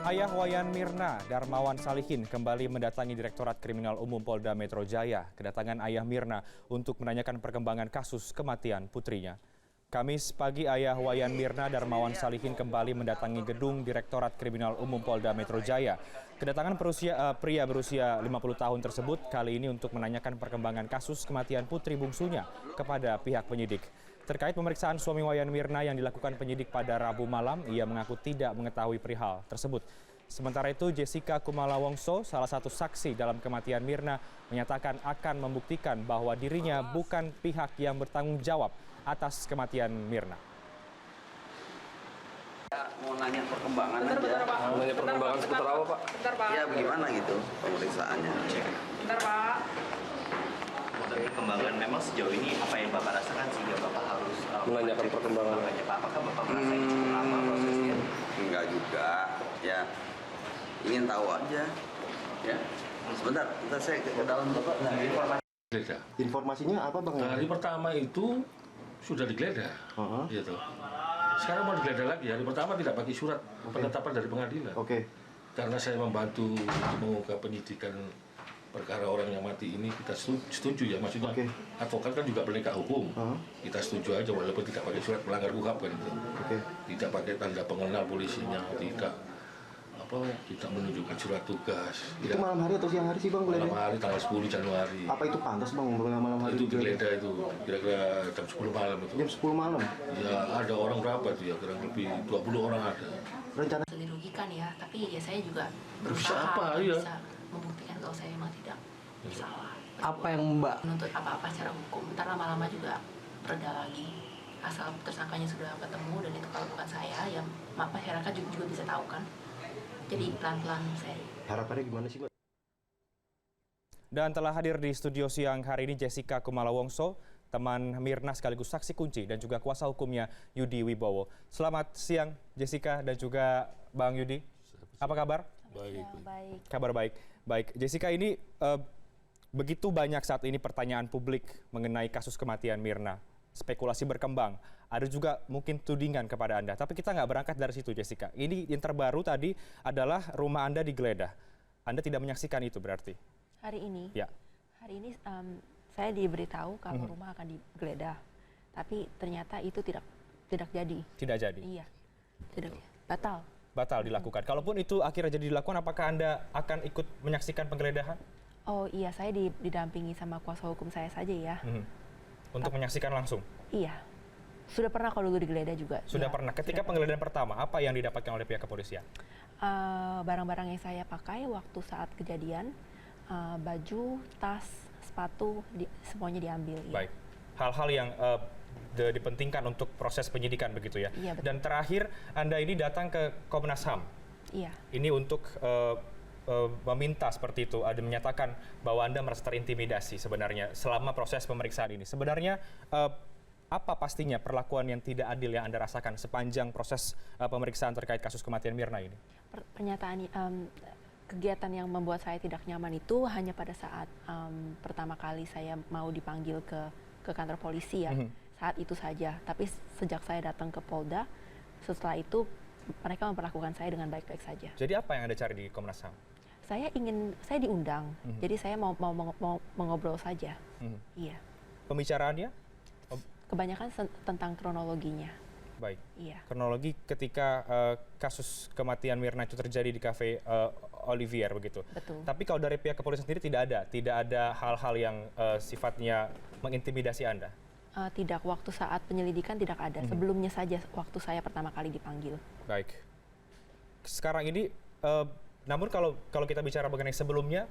Ayah Wayan Mirna, Darmawan Salihin, kembali mendatangi Direktorat Kriminal Umum Polda Metro Jaya. Kedatangan ayah Mirna untuk menanyakan perkembangan kasus kematian putrinya. Kamis pagi, ayah Wayan Mirna, Darmawan Salihin, kembali mendatangi gedung Direktorat Kriminal Umum Polda Metro Jaya. Kedatangan pria berusia 50 tahun tersebut kali ini untuk menanyakan perkembangan kasus kematian putri bungsunya kepada pihak penyidik. Terkait pemeriksaan suami Wayan Mirna yang dilakukan penyidik pada Rabu malam, ia mengaku tidak mengetahui perihal tersebut. Sementara itu, Jessica Kumala Wongso, salah satu saksi dalam kematian Mirna, menyatakan akan membuktikan bahwa dirinya bukan pihak yang bertanggung jawab atas kematian Mirna. Mau nanya perkembangan bentar, Pak. Mau nanya perkembangan seputar apa, Pak? Bentar, Pak. Ya bagaimana gitu pemeriksaannya. Bentar, Pak. Perkembangan memang sejauh ini apa yang Bapak rasakan sehingga Bapak harus menanyakan perkembangan. Pak, apakah Bapak merasa ini cukup lama prosesnya? Enggak juga, ya ingin tahu aja. Ya, sebentar saya ke dalam Bapak. Nah, Digeledah. Informasinya apa Bang? Hari pertama itu sudah digeledah, gitu. Sekarang mau digeledah lagi. Hari pertama tidak pakai surat penetapan dari pengadilan. Karena saya membantu untuk mengungkap penyidikan perkara orang yang mati ini, kita setuju ya, maksudnya advokat kan juga penegak hukum. Kita setuju aja walaupun tidak pakai surat pelanggar UHAP kan itu. Tidak pakai tanda pengenal polisinya, tidak menunjukkan surat tugas. Itu malam hari atau siang hari sih Bang? Malam hari tanggal 10 Januari. Apa itu pantas Bang malam hari? Itu digeledah itu kira-kira jam 10 malam itu. Jam 10 malam? Ya ada orang berapa tuh ya, kurang lebih 20 orang ada. Rencana dirugikan ya, tapi ya saya juga Berusaha, bisa membuktikan kalau saya memang tidak bersalah. Apa yang Mbak Menuntut apa-apa secara hukum, ntar lama-lama juga reda lagi. Asal tersangkanya sudah ketemu dan itu kalau bukan saya, ya masyarakat juga bisa tahu kan. Jadi pelan-pelan saya. harapannya gimana sih Mbak? Dan telah hadir di studio siang hari ini Jessica Kumala Wongso, teman Mirna sekaligus saksi kunci dan juga kuasa hukumnya Yudi Wibowo. Selamat siang Jessica dan juga Bang Yudi. Apa kabar? Baik. Baik. Kabar baik. Baik, Jessica, ini begitu banyak saat ini pertanyaan publik mengenai kasus kematian Mirna. Spekulasi berkembang, ada juga mungkin tudingan kepada Anda. Tapi kita nggak berangkat dari situ, Jessica. Ini yang terbaru tadi adalah rumah Anda digeledah. Anda tidak menyaksikan itu berarti? Hari ini? Ya. Hari ini saya diberitahu kalau rumah akan digeledah. Tapi ternyata itu tidak jadi. Tidak jadi? Iya, tidak. Batal. Batal dilakukan. Kalaupun itu akhirnya jadi dilakukan, apakah Anda akan ikut menyaksikan penggeledahan? Oh iya, saya didampingi sama kuasa hukum saya saja ya. Untuk menyaksikan langsung? Iya. Sudah pernah kalau dulu digeledah juga. Sudah ya, pernah. Ketika penggeledahan pertama, apa yang didapatkan oleh pihak kepolisian? Barang-barang yang saya pakai waktu saat kejadian, baju, tas, sepatu, semuanya diambil. Baik. Hal-hal yang dipentingkan untuk proses penyidikan begitu ya? Iya, betul. Dan terakhir, Anda ini datang ke Komnas HAM. Iya. Ini untuk meminta seperti itu, ada menyatakan bahwa Anda merasa terintimidasi sebenarnya selama proses pemeriksaan ini. Sebenarnya apa pastinya perlakuan yang tidak adil yang Anda rasakan sepanjang proses pemeriksaan terkait kasus kematian Mirna ini? Pernyataan kegiatan yang membuat saya tidak nyaman itu hanya pada saat pertama kali saya mau dipanggil ke kantor polisi ya. Saat itu saja. Tapi sejak saya datang ke Polda, setelah itu mereka memperlakukan saya dengan baik-baik saja. Jadi apa yang Anda cari di Komnas HAM? Saya diundang, jadi saya mau mengobrol saja. Iya. Pembicaraannya? Kebanyakan tentang kronologinya. Baik. Iya. Kronologi ketika kasus kematian Mirna itu terjadi di Cafe Olivier begitu. Betul. Tapi kalau dari pihak kepolisian sendiri tidak ada hal-hal yang sifatnya mengintimidasi Anda? Tidak, waktu saat penyelidikan tidak ada. Sebelumnya saja waktu saya pertama kali dipanggil. Baik. Sekarang ini, namun kalau kita bicara mengenai sebelumnya,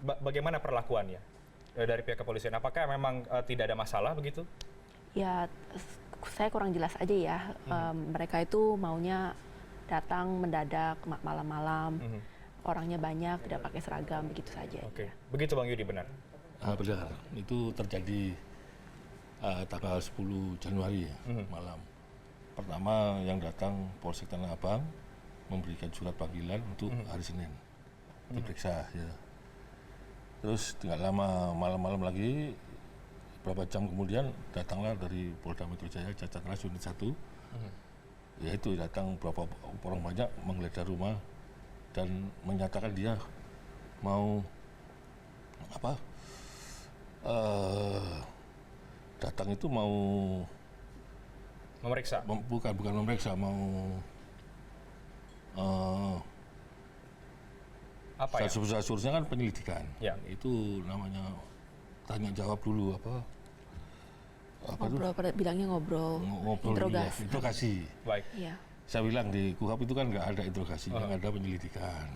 bagaimana perlakuannya dari pihak kepolisian? Apakah memang tidak ada masalah begitu? Ya, saya kurang jelas aja ya. Mereka itu maunya datang mendadak malam-malam, orangnya banyak, tidak pakai seragam, begitu saja. Oke, begitu Bang Yudi, benar? Benar, itu terjadi tanggal 10 Januari ya, malam. Pertama yang datang Polsek Tanah Abang memberikan surat panggilan untuk hari Senin diperiksa ya. Terus tidak lama malam-malam lagi beberapa jam kemudian datanglah dari Polda Metro Jaya Jatan Ras Unit 1 Ya itu datang berapa orang banyak menggeledah rumah dan menyatakan dia mau datang itu mau Memeriksa. bukan memeriksa, mau Apa ya? seharusnya kan penyelidikan. Ya. Itu namanya tanya jawab dulu apa Ngobrol, bilangnya ngobrol, ngobrol dulu ya, interogasi. interogasi. Baik. Iya. Saya bilang di KUHP itu kan nggak ada interogasi, yang ada penyelidikan.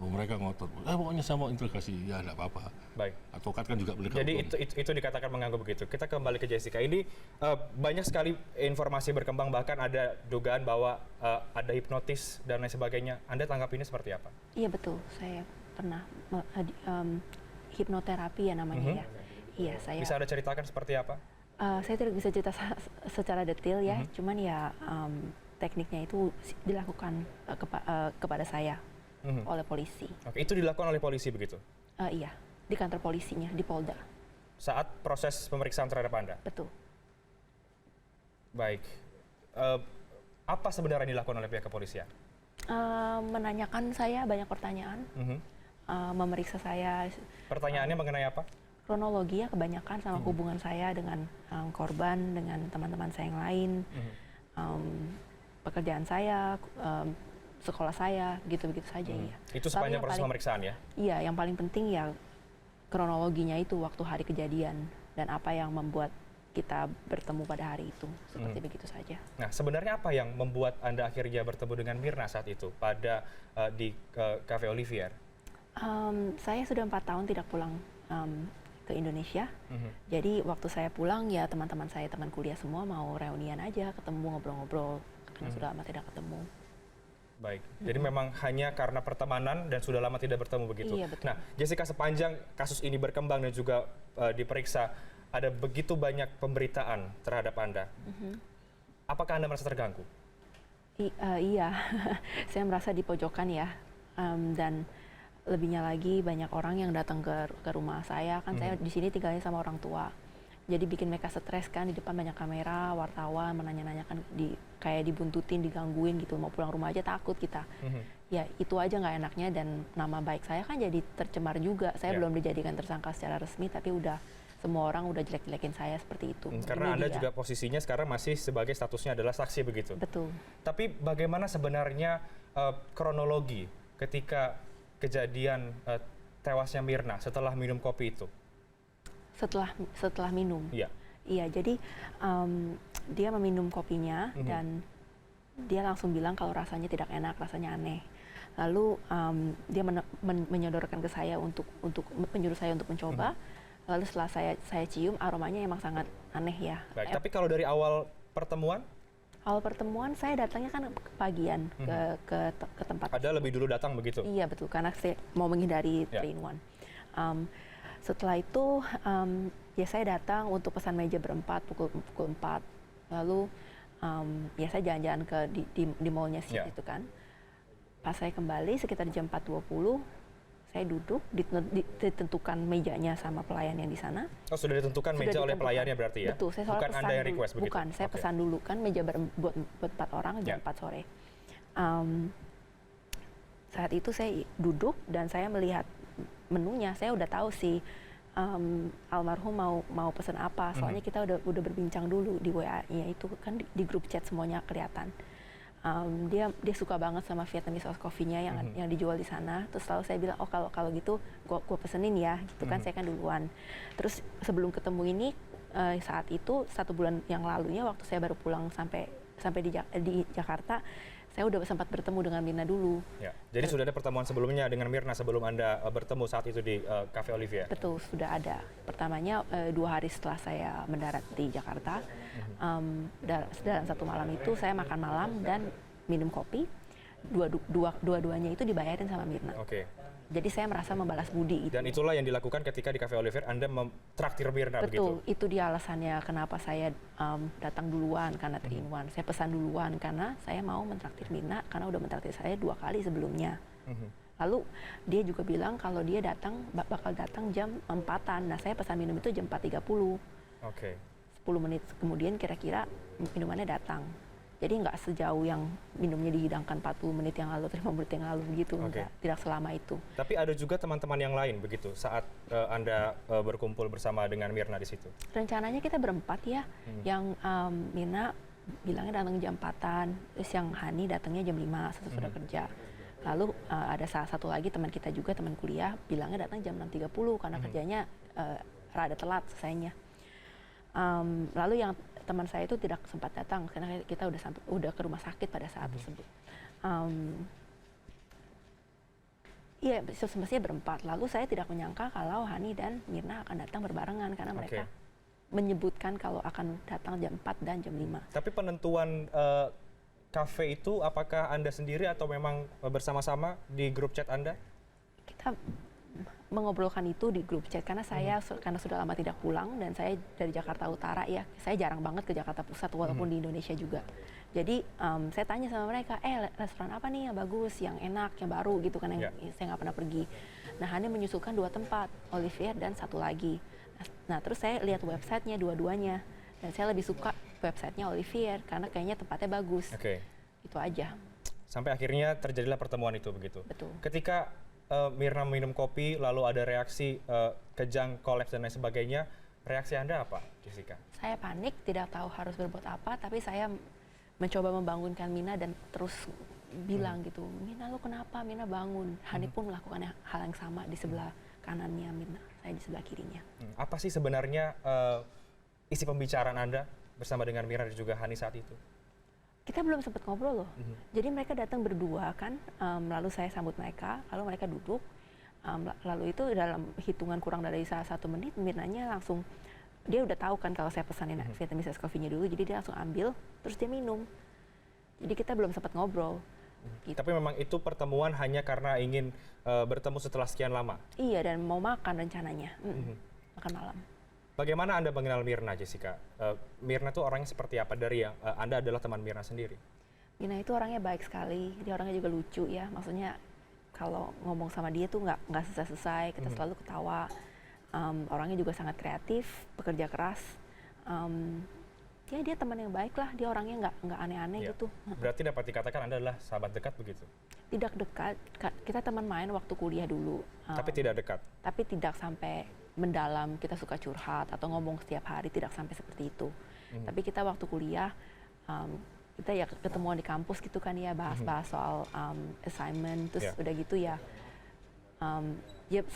Mereka ngotot, pokoknya saya mau interogasi, ya nggak apa-apa. Baik. Advokat kan juga boleh. Jadi itu dikatakan mengganggu begitu. Kita kembali ke Jessica. Ini banyak sekali informasi berkembang, bahkan ada dugaan bahwa ada hipnotis dan lain sebagainya. Anda tanggapinya seperti apa? Iya betul, saya pernah hipnoterapi ya namanya ya. Iya saya. Bisa Anda ceritakan seperti apa? Saya tidak bisa cerita secara detail ya, cuman ya tekniknya itu dilakukan kepada saya oleh polisi. Oke, itu dilakukan oleh polisi begitu? Iya, di kantor polisinya, di Polda. Saat proses pemeriksaan terhadap Anda? Betul. Baik. Apa sebenarnya yang dilakukan oleh pihak kepolisian? Menanyakan saya banyak pertanyaan, memeriksa saya. Pertanyaannya mengenai apa? Kronologi ya kebanyakan sama hubungan saya dengan korban, dengan teman-teman saya yang lain, pekerjaan saya, sekolah saya, gitu-begitu saja ya. Itu sepanjang proses pemeriksaan ya? Iya, yang paling penting ya kronologinya itu waktu hari kejadian dan apa yang membuat kita bertemu pada hari itu, seperti begitu saja. Nah, sebenarnya apa yang membuat Anda akhirnya bertemu dengan Mirna saat itu pada di Cafe Olivier? Saya sudah 4 tahun tidak pulang ke Indonesia. Jadi waktu saya pulang ya teman-teman saya, teman kuliah semua mau reunian aja, ketemu ngobrol-ngobrol karena sudah lama tidak ketemu. Baik, jadi memang hanya karena pertemanan dan sudah lama tidak bertemu begitu. Iya, betul. Nah, Jessica, sepanjang kasus ini berkembang dan juga diperiksa, ada begitu banyak pemberitaan terhadap Anda. Apakah Anda merasa terganggu? Iya, saya merasa dipojokkan ya, dan lebihnya lagi banyak orang yang datang ke rumah saya, kan saya di sini tinggalnya sama orang tua. Jadi bikin mereka stres kan, di depan banyak kamera, wartawan menanya-nanyakan, kayak dibuntutin, digangguin gitu, mau pulang rumah aja takut kita. Ya itu aja nggak enaknya, dan nama baik saya kan jadi tercemar juga. Saya belum dijadikan tersangka secara resmi, tapi udah semua orang udah jelek-jelekin saya seperti itu. Karena Anda juga posisinya sekarang masih sebagai statusnya adalah saksi begitu. Betul. Tapi bagaimana sebenarnya kronologi ketika kejadian tewasnya Mirna setelah minum kopi itu? Setelah minum. Iya. Iya, jadi dia meminum kopinya dan dia langsung bilang kalau rasanya tidak enak, rasanya aneh. Lalu dia menyodorkan ke saya menyuruh saya untuk mencoba. Lalu setelah saya cium, aromanya emang sangat aneh ya. Baik, tapi kalau dari awal pertemuan? Awal pertemuan saya datangnya kan pagian ke tempat. Ada lebih dulu datang begitu? Iya betul, karena saya mau menghindari 3-in-1. Setelah itu ya saya datang untuk pesan meja berempat pukul 4. Lalu ya saya jalan-jalan di mallnya situ kan. Pas saya kembali sekitar jam 4.20, saya duduk, ditentukan mejanya sama pelayan yang di sana. Oh, sudah ditentukan meja oleh pelayannya berarti ya? Betul, saya bukan pesan Anda yang dulu. request begitu? Bukan, saya pesan dulu kan meja buat 4 orang jam 4 sore. Saat itu saya duduk dan saya melihat menunya, saya udah tahu sih almarhum mau pesan apa. Soalnya kita udah berbincang dulu di WA-nya itu kan di grup chat semuanya kelihatan. Dia suka banget sama Vietnamese Ice Coffee-nya yang dijual di sana. Terus selalu saya bilang, oh kalau gitu gua pesenin ya, gitu kan. Saya kan duluan. Terus sebelum ketemu ini saat itu 1 bulan yang lalunya waktu saya baru pulang sampai di Jakarta, saya udah sempat bertemu dengan Mirna dulu. Ya, jadi sudah ada pertemuan sebelumnya dengan Mirna sebelum Anda bertemu saat itu di Cafe Olivier? Betul, sudah ada. Pertamanya 2 hari setelah saya mendarat di Jakarta, dalam 1 malam itu saya makan malam dan minum kopi. Dua-duanya itu dibayarin sama Mirna. Oke. Jadi saya merasa membalas budi. Dan itulah yang dilakukan ketika di Cafe Olivier, Anda traktir Mirna begitu? Betul, itu dia alasannya kenapa saya datang duluan, karena 3-in-1. Saya pesan duluan karena saya mau mentraktir Mirna, karena udah mentraktir saya 2 kali sebelumnya. Lalu dia juga bilang kalau dia bakal datang jam 4-an. Nah saya pesan minum itu jam 4.30. Oke. 10 menit kemudian kira-kira minumannya datang. Jadi nggak sejauh yang minumnya dihidangkan 40 menit yang lalu, 5 menit yang lalu gitu, Oke. tidak selama itu. Tapi ada juga teman-teman yang lain begitu saat Anda berkumpul bersama dengan Mirna di situ. Rencananya kita berempat ya, yang Mirna bilangnya datang jam 4-an, terus yang Hani datangnya jam 5 sesudah kerja. Lalu ada salah satu lagi teman kita juga, teman kuliah, bilangnya datang jam 6.30 karena kerjanya rada telat selesainya. Lalu yang teman saya itu tidak sempat datang karena kita udah ke rumah sakit pada saat tersebut. Iya, semestinya berempat. Lalu saya tidak menyangka kalau Hani dan Mirna akan datang berbarengan karena mereka menyebutkan kalau akan datang jam 4 dan jam 5. Tapi penentuan kafe itu apakah Anda sendiri atau memang bersama-sama di grup chat Anda? Kita mengobrolkan itu di grup chat karena saya karena sudah lama tidak pulang dan saya dari Jakarta Utara ya, saya jarang banget ke Jakarta Pusat walaupun di Indonesia juga. Jadi saya tanya sama mereka, restoran apa nih yang bagus, yang enak, yang baru gitu kan, yang saya nggak pernah pergi. Nah, Hani menyusulkan 2 tempat, Olivier dan satu lagi. Nah, terus saya lihat websitenya dua-duanya dan saya lebih suka websitenya Olivier karena kayaknya tempatnya bagus. Itu aja. Sampai akhirnya terjadilah pertemuan itu begitu. Betul. Ketika Mirna minum kopi, lalu ada reaksi kejang, kolaps dan lain sebagainya. Reaksi Anda apa, Jessica? Saya panik, tidak tahu harus berbuat apa, tapi saya mencoba membangunkan Mina dan terus bilang gitu, Mina lo kenapa? Mina bangun. Hani pun melakukan hal yang sama di sebelah kanannya Mina, saya di sebelah kirinya. Apa sih sebenarnya isi pembicaraan Anda bersama dengan Mirna dan juga Hani saat itu? Kita belum sempat ngobrol loh. Jadi mereka datang berdua kan, lalu saya sambut mereka, lalu mereka duduk, lalu itu dalam hitungan kurang dari 1 menit, Mirnanya langsung, dia udah tahu kan kalau saya pesanin Vietnamese ice coffee-nya dulu, jadi dia langsung ambil, terus dia minum. Jadi kita belum sempat ngobrol. Gitu. Tapi memang itu pertemuan hanya karena ingin bertemu setelah sekian lama? Iya, dan mau makan rencananya, makan malam. Bagaimana Anda mengenal Mirna, Jessica? Mirna itu orangnya seperti apa dari yang Anda adalah teman Mirna sendiri? Mirna itu orangnya baik sekali, dia orangnya juga lucu ya. Maksudnya kalau ngomong sama dia tuh nggak selesai-selesai, kita selalu ketawa. Orangnya juga sangat kreatif, bekerja keras. Ya dia teman yang baik lah, dia orangnya nggak aneh-aneh gitu. Berarti dapat dikatakan Anda adalah sahabat dekat begitu? Tidak dekat, kita teman main waktu kuliah dulu. Tapi tidak dekat? Tapi tidak sampai mendalam, kita suka curhat atau ngomong setiap hari, tidak sampai seperti itu. Tapi kita waktu kuliah, kita ya ketemuan di kampus gitu kan ya, bahas-bahas soal assignment, terus udah gitu ya, ya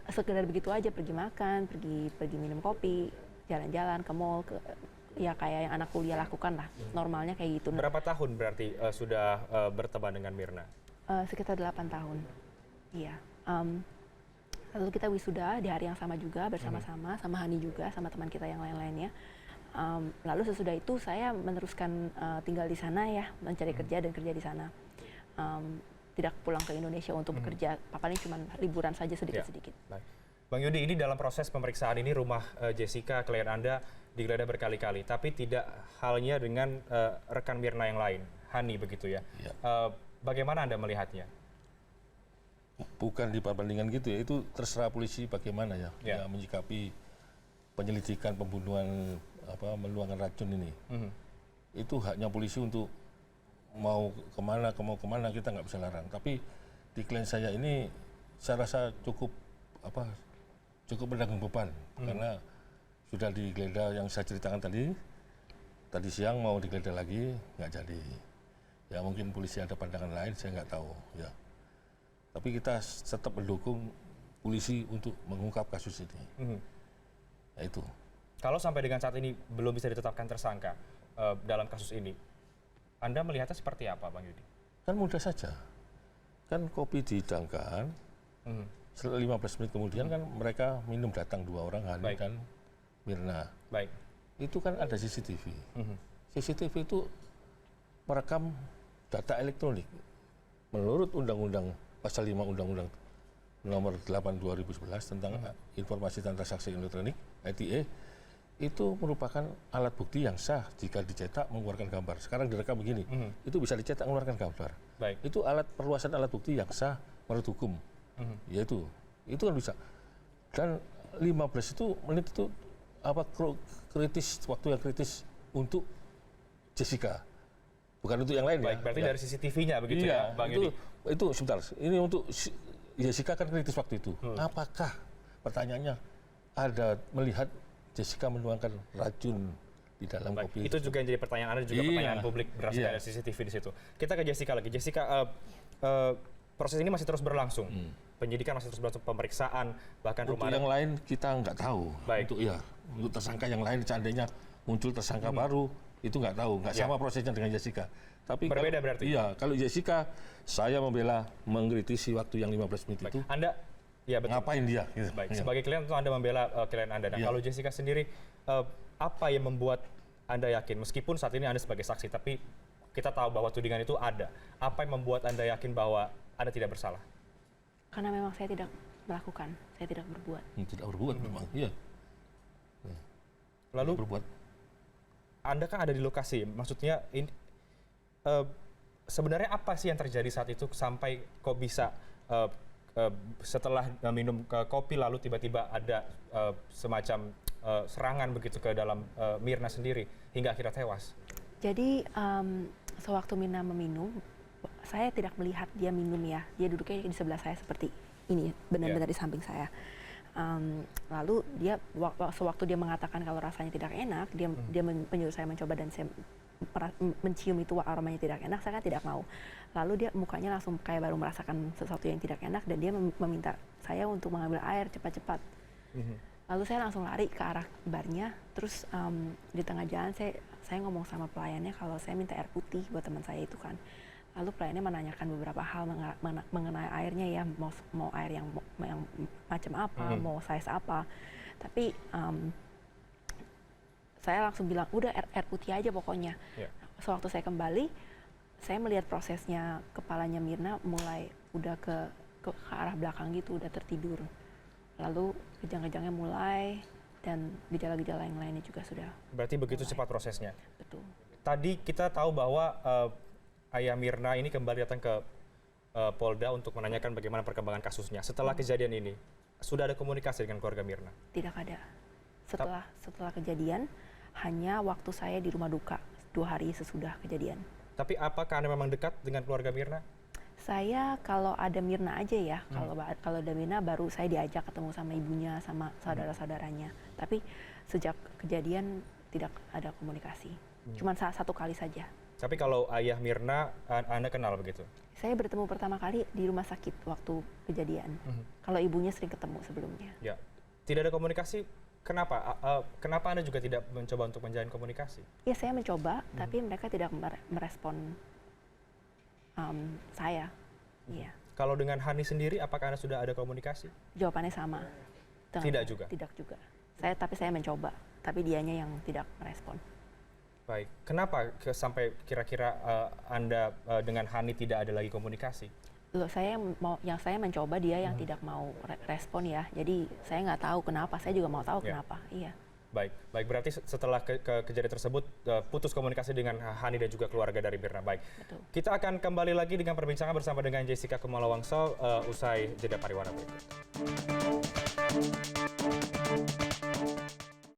sekedar begitu aja, pergi makan, pergi minum kopi, jalan-jalan ke mall, ya kayak yang anak kuliah lakukan lah, normalnya kayak gitu. Berapa tahun berarti sudah berteman dengan Mirna? Sekitar 8 tahun, iya. Lalu kita wisuda di hari yang sama juga bersama-sama, sama Hani juga, sama teman kita yang lain-lainnya. Lalu sesudah itu saya meneruskan tinggal di sana ya, mencari kerja dan kerja di sana. Tidak pulang ke Indonesia untuk bekerja, paling cuma liburan saja sedikit-sedikit. Baik. Bang Yudi, ini dalam proses pemeriksaan ini rumah Jessica, klien Anda, digeledah berkali-kali, tapi tidak halnya dengan rekan Mirna yang lain, Hani begitu ya. Bagaimana Anda melihatnya? Bukan di perbandingan gitu ya, itu terserah polisi bagaimana ya, menyikapi penyelidikan pembunuhan menuangkan racun ini. Itu haknya polisi untuk mau kemana kita nggak bisa larang. Tapi di klien saya ini saya rasa cukup menanggung beban karena sudah digeledah yang saya ceritakan tadi siang mau digeledah lagi nggak jadi. Ya mungkin polisi ada pandangan lain, saya nggak tahu ya. Tapi kita tetap mendukung polisi untuk mengungkap kasus ini. Ya itu. Kalau sampai dengan saat ini belum bisa ditetapkan tersangka dalam kasus ini, Anda melihatnya seperti apa, Bang Yudi? Kan mudah saja. Kan kopi dihidangkan, 15 menit kemudian kan mereka minum, datang 2 orang, Hani dan Mirna. Baik. Itu kan ada CCTV. CCTV itu merekam data elektronik. Menurut Undang-Undang Pasal 5 Undang-Undang Nomor 8 2011 tentang informasi dan transaksi elektronik (ITE), itu merupakan alat bukti yang sah jika dicetak mengeluarkan gambar. Sekarang direkam begini, itu bisa dicetak mengeluarkan gambar. Baik. Itu perluasan alat bukti yang sah menurut hukum. Yaitu itu kan bisa. Dan 15 menit itu kritis, waktu yang kritis untuk Jessica. bukan untuk yang lain Baik, ya. berarti Ya. dari CCTV-nya begitu Iya, ya, Bang itu, Yudi? itu sebentar. Ini untuk Jessica kan kritis waktu itu. Apakah pertanyaannya ada melihat Jessica menuangkan racun di dalam Baik, kopi itu juga yang jadi pertanyaan Anda, juga Iya. pertanyaan publik berdasarkan Iya. dari CCTV di situ. Kita ke Jessica lagi. Jessica, proses ini masih terus berlangsung. Penyidikan masih terus berlangsung, pemeriksaan, bahkan Untuk rumah yang lain kita nggak tahu. Baik. Untuk tersangka yang lain seandainya muncul tersangka baru itu nggak tahu, nggak sama prosesnya dengan Jessica. Tapi Berbeda kalau, berarti? Iya, kalau Jessica saya membela mengkritisi waktu yang 15 menit Baik. itu. Anda, ya betul. Ngapain dia? Gitu. Baik, Iya. sebagai klien tentu Anda membela klien Anda. Nah, Iya. kalau Jessica sendiri, apa yang membuat Anda yakin, meskipun saat ini Anda sebagai saksi, tapi kita tahu bahwa tudingan itu ada. Apa yang membuat Anda yakin bahwa Anda tidak bersalah? Karena memang saya tidak melakukan, saya tidak berbuat. Tidak berbuat memang. Iya. Lalu Berbuat. Anda kan ada di lokasi, maksudnya ini sebenarnya apa sih yang terjadi saat itu sampai kok bisa setelah minum kopi lalu tiba-tiba ada semacam serangan begitu ke dalam Mirna sendiri hingga akhirnya tewas? Jadi sewaktu Mirna meminum, saya tidak melihat dia minum ya. Dia duduknya di sebelah saya seperti ini, benar-benar di samping saya. Lalu dia sewaktu dia mengatakan kalau rasanya tidak enak, dia menyuruh saya mencoba dan saya mencium itu aromanya tidak enak, saya kan tidak mau. Lalu dia mukanya langsung kayak baru merasakan sesuatu yang tidak enak dan dia meminta saya untuk mengambil air cepat-cepat. Lalu saya langsung lari ke arah barnya, terus di tengah jalan saya ngomong sama pelayannya kalau saya minta air putih buat teman saya itu kan. Lalu pelayannya menanyakan beberapa hal mengenai airnya ya, mau air yang macam apa, mau size apa. Tapi saya langsung bilang, udah air putih aja pokoknya. Yeah. Sewaktu saya kembali, saya melihat prosesnya kepalanya Mirna mulai udah ke arah belakang gitu, udah tertidur. Lalu kejang-kejangnya mulai dan gejala-gejala yang lainnya juga sudah. Berarti begitu mulai. cepat prosesnya. Betul. Tadi kita tahu bahwa ayah Mirna ini kembali datang ke Polda untuk menanyakan bagaimana perkembangan kasusnya. Setelah kejadian ini, sudah ada komunikasi dengan keluarga Mirna? Tidak ada. Setelah kejadian, hanya waktu saya di rumah duka 2 hari sesudah kejadian. Tapi apakah Anda memang dekat dengan keluarga Mirna? Saya kalau ada Mirna aja ya, kalau ada Mirna baru saya diajak ketemu sama ibunya, sama saudara-saudaranya. Tapi sejak kejadian tidak ada komunikasi. Cuman satu kali saja. Tapi kalau ayah Mirna, Anda kenal begitu? Saya bertemu pertama kali di rumah sakit waktu kejadian. Kalau ibunya sering ketemu sebelumnya. Ya, tidak ada komunikasi. Kenapa? Kenapa Anda juga tidak mencoba untuk menjalin komunikasi? Ya saya mencoba, tapi mereka tidak merespon saya. Iya. Kalau dengan Hani sendiri, apakah Anda sudah ada komunikasi? Jawabannya sama. Tidak juga? Tidak juga. Tapi saya mencoba, tapi dianya yang tidak merespon. Baik. Kenapa sampai kira-kira Anda dengan Hani tidak ada lagi komunikasi? Loh, saya mencoba, dia yang tidak mau respon ya. Jadi saya nggak tahu kenapa. Saya juga mau tahu kenapa. Iya. Baik. Berarti setelah kejadian tersebut putus komunikasi dengan Hani dan juga keluarga dari Mirna. Baik. Betul. Kita akan kembali lagi dengan perbincangan bersama dengan Jessica Kumala Wangso usai jeda pariwara berikut.